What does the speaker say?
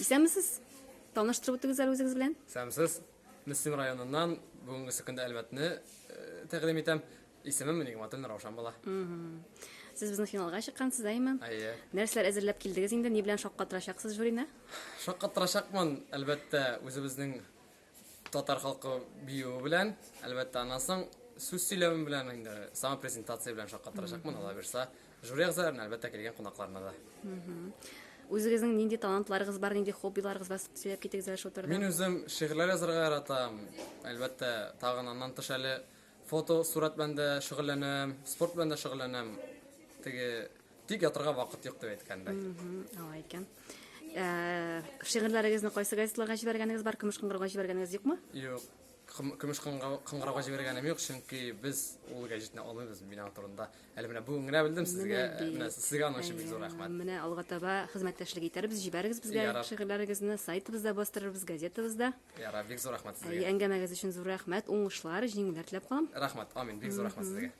Исәнмесез? Таныштырып үтегезләр үзегез белән. Сәмсез, Мөслим районыннан бүгенге көндә әлбәтне тәкъдим итәм. Исемем Нигъмәтуллин Раушан була. Сез безнең финалга чыккансыз, әйме? Әйе. Нәрсәләр әзерләп килдегез инде? Ни белән шаккатырачаксыз жюрины? Шаккатырачакмын, әлбәттә, үзебезнең татар халкы бию белән, әлбәттә, аннан соң сүз сөйләвем белән инде самопрезентация белән шаккатырачакмын. Алла бирсә, жюри әгъзаларына әлбәттә килгән кунакларына да. Үзегезнең нинди талантларыгыз бар, нинди хоббиларыгыз бар сөйләп китегез шул турыда. Мин үзем шигырьләр язарга яратам. Әлбәттә, тагын аннан тыш әле фото, сурат белән дә шөгыльләнәм, спорт белән дә шөгыльләнәм. Тик ятырга вакыт юк дип әйткәндәй. Алай икән. Шигырьләрегезне кайсы газеталарга җибәргәнегез бар, Көмеш кыңгырга җибәргәнегез юкмы? Юк, көмеш кыңгырауга җибәргәнем юк, чөнки без ул гәҗитне алмыйбыз бина турында. Әле менә бүген генә белдем сезгә, менә сезгә аның өчен бик зур рәхмәт. Менә алга таба хезмәттәшлек итәрбез, җибәрегез безгә Ярар. шигырьләрегезне, сайтыбызда бастырырбыз, газетабызда. Ярар, бик зур рәхмәт сезгә. Әңгәмәгез өчен зур рәхмәт, уңышлар, җиңүләр теләп калам. Рәхмәт, амин, бик зур рәхмәт сезгә.